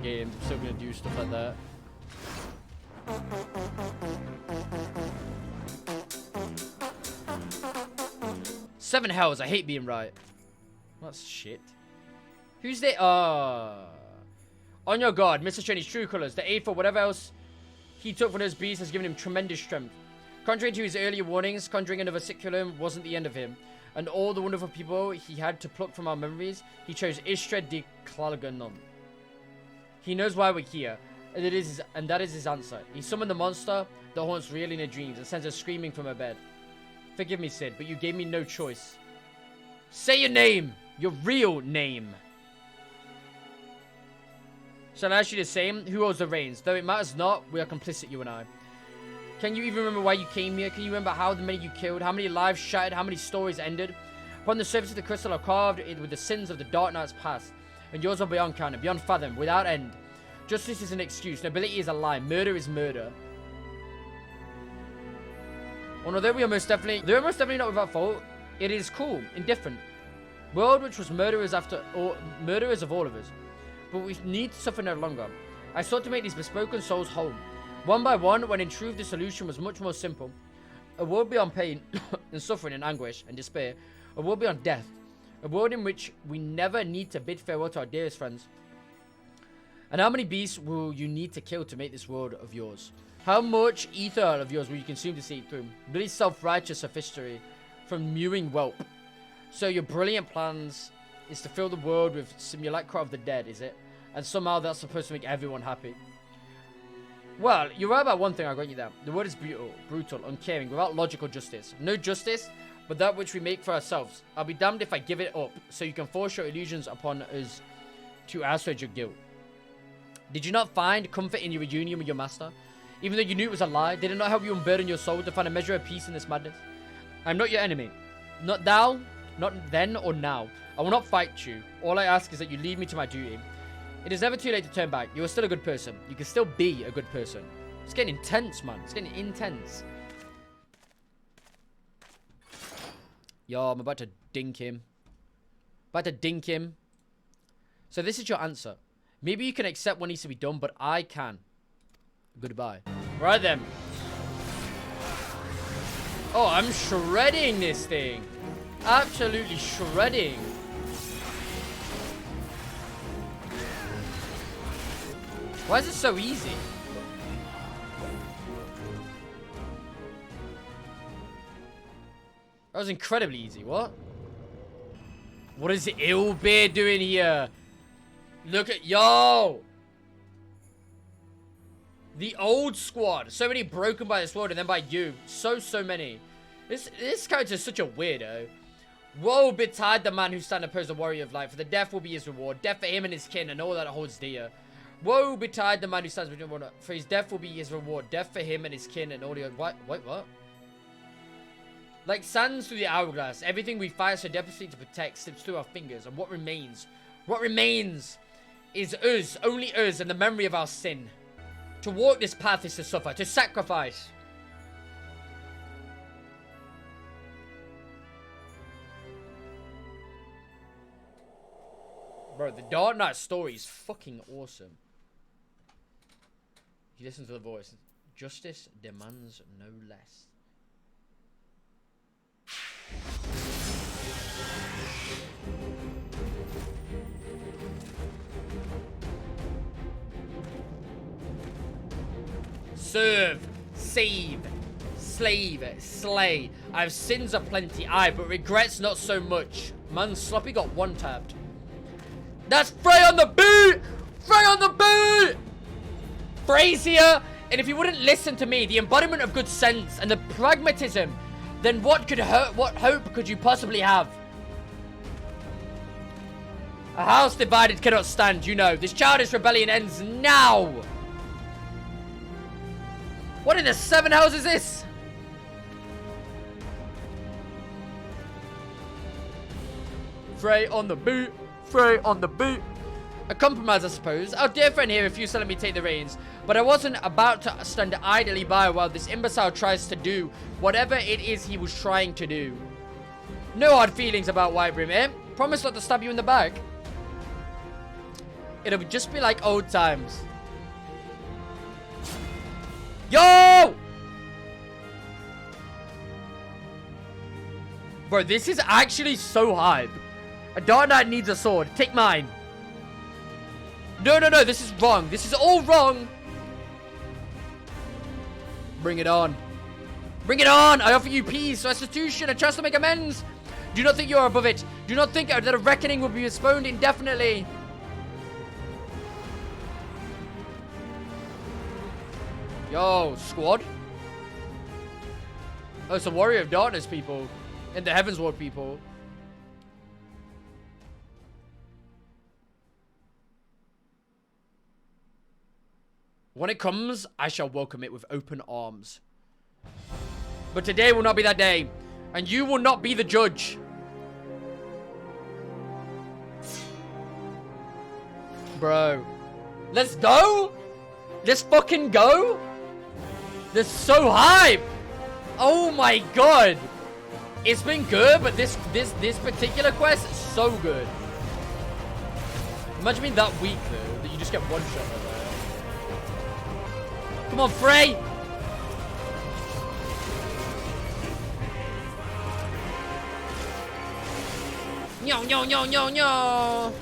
game. I'm still gonna do stuff like that. Seven hells. I hate being right. That's shit. Who's the on your guard, Mr. Strange's true colors. The eighth or whatever else he took from those beasts has given him tremendous strength. Contrary to his earlier warnings, conjuring another Siculum wasn't the end of him. And all the wonderful people he had to pluck from our memories, he chose Ishtra de Clalganon. He knows why we're here, and that is his answer. He summoned the monster that haunts Rhea in her dreams and sends her screaming from her bed. Forgive me, Sid, but you gave me no choice. Say your name! Your real name! Shall I ask you the same? Who holds the reins? Though it matters not, we are complicit, you and I. Can you even remember why you came here? Can you remember how many you killed? How many lives shattered? How many stories ended? Upon the surface of the crystal are carved with the sins of the Dark Knight's past. And yours are beyond counting, beyond fathom, without end. Justice is an excuse. Nobility is a lie. Murder is murder. And although we are most definitely not without fault, it is cool, indifferent. World which was murderers of all of us. But we need to suffer no longer. I sought to make these bespoken souls whole. One by one, when in truth the solution was much more simple. A world beyond pain and suffering and anguish and despair. A world beyond death. A world in which we never need to bid farewell to our dearest friends. And how many beasts will you need to kill to make this world of yours? How much ether of yours will you consume to see it through? Really self-righteous sophistry from mewing whelp. So your brilliant plans is to fill the world with simulacra of the dead, is it? And somehow that's supposed to make everyone happy. Well, you're right about one thing, I'll grant you that. The world is brutal, uncaring, without logical justice. No justice, but that which we make for ourselves. I'll be damned if I give it up, so you can force your illusions upon us to assuage your guilt. Did you not find comfort in your reunion with your master? Even though you knew it was a lie, did it not help you unburden your soul to find a measure of peace in this madness? I'm not your enemy. Not now, not then or now. I will not fight you. All I ask is that you lead me to my duty. It is never too late to turn back. You are still a good person. You can still be a good person. It's getting intense, man. It's getting intense. Yo, I'm about to dink him. So this is your answer. Maybe you can accept what needs to be done, but I can. Goodbye. Right then. Oh, I'm shredding this thing. Absolutely shredding. Why is it so easy? That was incredibly easy. What? What is Illbeard doing here? Look at... Yo! The old squad. So many broken by this world and then by you. So many. This character is such a weirdo. Woe betide the man who stand opposed the warrior of light, for the death will be his reward. Death for him and his kin and all that holds dear. Woe betide the man who stands between one, for his death will be his reward. Death for him and his kin and all the... What? Wait, what? Like sands through the hourglass, everything we fight so desperately to protect slips through our fingers, and what remains is us, only us, and the memory of our sin. To walk this path is to suffer, to sacrifice. Bro, the Dark Knight story is fucking awesome. You listen to the voice. Justice demands no less. Serve, save, slave, slay. I have sins aplenty, aye, but regrets not so much. Man, Sloppy got one tapped. That's Frey on the boot! Frey on the boot! Frey's here, and if you wouldn't listen to me, the embodiment of good sense and the pragmatism, then what hope could you possibly have? A house divided cannot stand, you know. This childish rebellion ends now! What in the seven hells is this? Frey on the boot. Frey on the boot. A compromise, I suppose. Our dear friend here refused to let me take the reins, but I wasn't about to stand idly by while this imbecile tries to do whatever it is he was trying to do. No hard feelings about White Brim, eh? Promise not to stab you in the back. It'll just be like old times. Yo! Bro, this is actually so hype. A Dark Knight needs a sword. Take mine. No, no, no. This is wrong. This is all wrong. Bring it on. Bring it on. I offer you peace, restitution, a chance to make amends. Do not think you are above it. Do not think that a reckoning will be postponed indefinitely. Yo, squad. Oh, it's a Warrior of Darkness people. And the Heavensward people. When it comes, I shall welcome it with open arms. But today will not be that day. And you will not be the judge. Bro. Let's go? Let's fucking go? This is so hype. Oh my god. It's been good, but this particular quest is so good. Imagine being that weak though, that you just get one shot over there. Come on, Frey! Yo, yo, yo, yo, yo!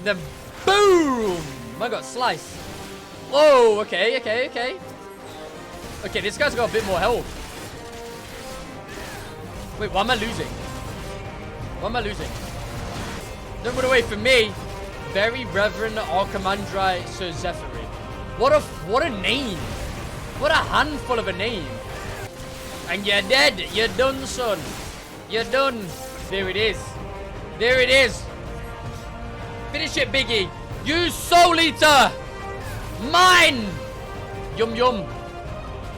Then boom! I got sliced. Whoa, okay, okay, okay. Okay, this guy's got a bit more health. Wait, why am I losing? Why am I losing? Don't run away from me. Very Reverend Archimandrite Sir Zephyrin. What a name. What a handful of a name. And you're dead. You're done, son. You're done. There it is. There it is. Finish it, Biggie. Use Soul Eater. Mine. Yum yum.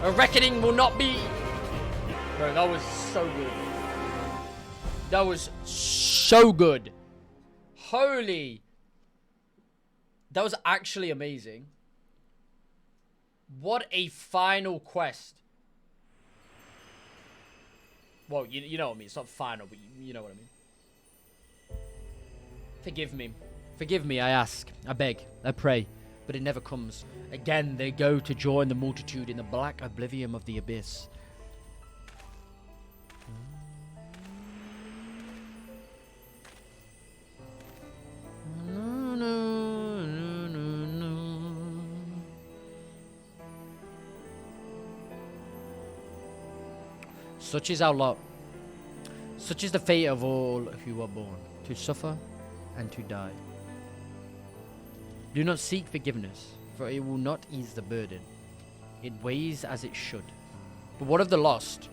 A reckoning will not be. Bro, that was so good. That was so good. Holy. That was actually amazing. What a final quest. Well, you know what I mean. It's not final, but you know what I mean. Forgive me. Forgive me, I ask. I beg. I pray. But it never comes. Again, they go to join the multitude in the black oblivion of the abyss. Such is our lot. Such is the fate of all who are born, to suffer and to die. Do not seek forgiveness, for it will not ease the burden. It weighs as it should. But what of the lost?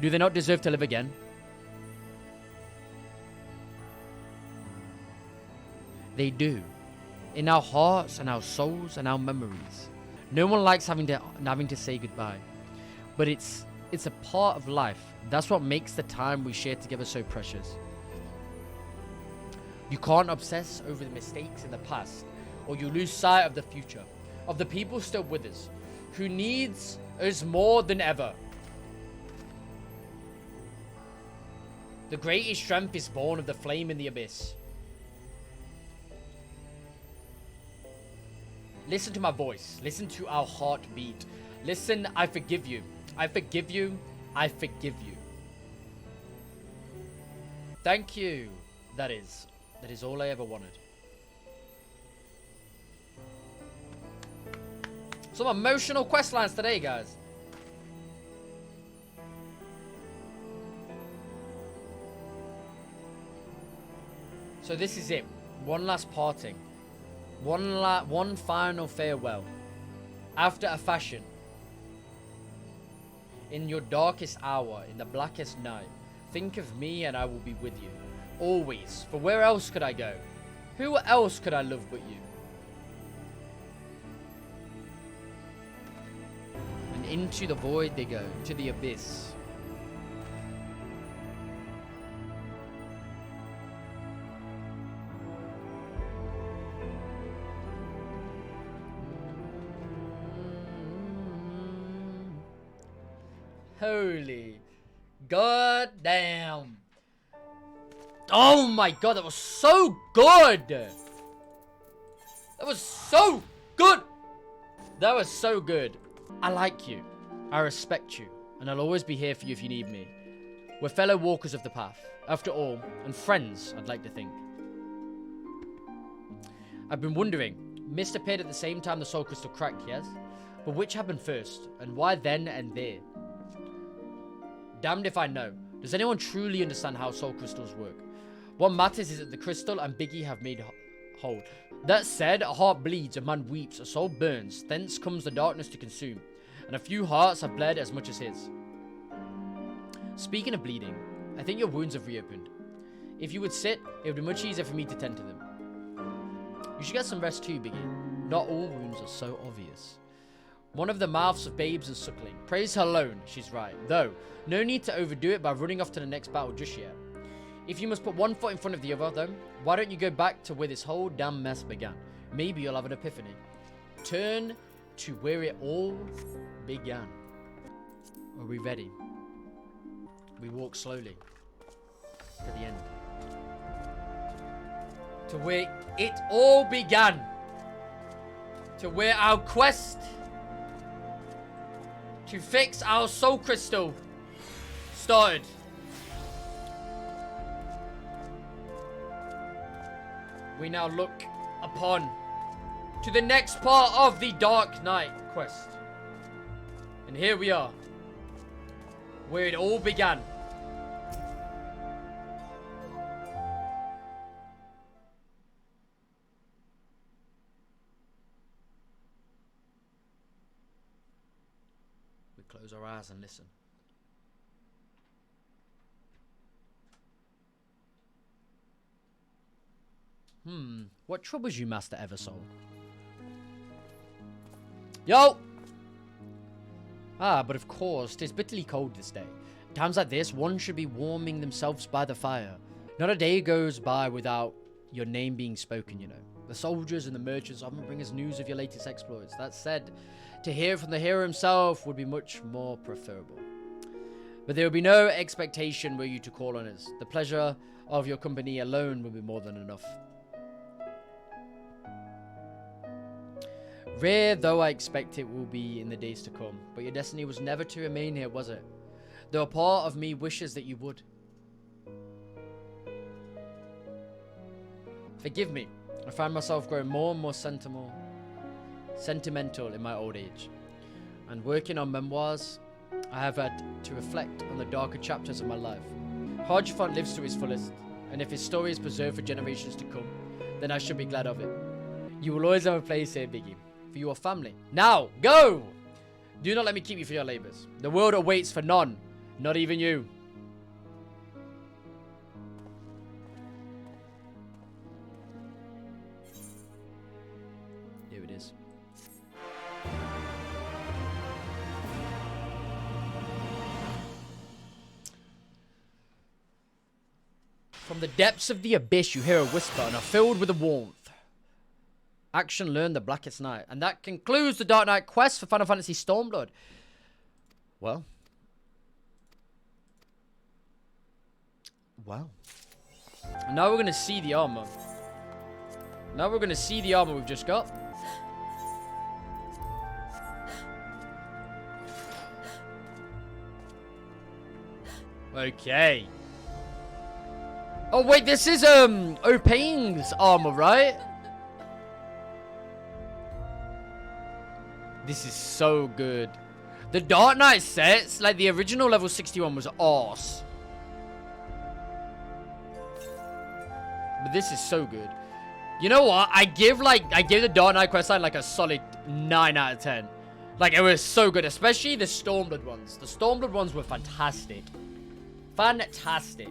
Do they not deserve to live again? They do. In our hearts and our souls and our memories. No one likes having to say goodbye. But it's a part of life. That's what makes the time we share together so precious. You can't obsess over the mistakes in the past, or you lose sight of the future, of the people still with us, who needs us more than ever. The greatest strength is born of the flame in the abyss. Listen to my voice. Listen to our heartbeat. Listen, I forgive you. I forgive you. I forgive you. Thank you. That is all I ever wanted. Some emotional quest lines today, guys. So this is it. One last parting. One final farewell. After a fashion. In your darkest hour, in the blackest night, think of me and I will be with you. Always. For where else could I go? Who else could I love but you? And into the void they go, to the abyss. Holy goddamn. Oh my god, that was so good. That was so good. That was so good. I like you. I respect you. And I'll always be here for you if you need me. We're fellow walkers of the path, after all, and friends, I'd like to think. I've been wondering, mist appeared at the same time the soul crystal cracked, yes? But which happened first, and why then and there? Damned if I know. Does anyone truly understand how soul crystals work? What matters is that the crystal and Biggie have made whole. That said, a heart bleeds, a man weeps, a soul burns, thence comes the darkness to consume, and a few hearts have bled as much as his. Speaking of bleeding, I think your wounds have reopened. If you would sit, it would be much easier for me to tend to them. You should get some rest too, Biggie. Not all wounds are so obvious. One of the mouths of babes is suckling. Praise her alone, she's right. Though, no need to overdo it by running off to the next battle just yet. If you must put one foot in front of the other, though, why don't you go back to where this whole damn mess began? Maybe you'll have an epiphany. Turn to where it all began. Are we ready? We walk slowly to the end. To where it all began. To where our quest to fix our soul crystal started. We now look upon to the next part of the Dark Knight quest. And here we are, where it all began. We close our eyes and listen. What troubles you, Master Eversoul? Yo! Ah, but of course, 'tis bitterly cold this day. Times like this, one should be warming themselves by the fire. Not a day goes by without your name being spoken, you know. The soldiers and the merchants often bring us news of your latest exploits. That said, to hear from the hero himself would be much more preferable. But there will be no expectation were you to call on us. The pleasure of your company alone will be more than enough. Rare though I expect it will be in the days to come, but your destiny was never to remain here, was it? Though a part of me wishes that you would. Forgive me, I find myself growing more and more sentimental in my old age. And working on memoirs, I have had to reflect on the darker chapters of my life. Hodgefont lives to his fullest, and if his story is preserved for generations to come, then I should be glad of it. You will always have a place here, Biggie. For your family. Now, go! Do not let me keep you for your labors. The world awaits for none, not even you. Here it is. From the depths of the abyss, you hear a whisper and are filled with a warmth. Action learned the blackest night. And that concludes the Dark Knight quest for Final Fantasy Stormblood. Well. Wow. And now we're going to see the armor. Now we're going to see the armor we've just got. Okay. Oh, wait, this is, Opang's armor, right? This is so good. The Dark Knight sets, like the original level 61 was arse. But this is so good. You know what? I give the Dark Knight questline like a solid 9 out of 10. Like, it was so good, especially the Stormblood ones. The Stormblood ones were fantastic. Fantastic.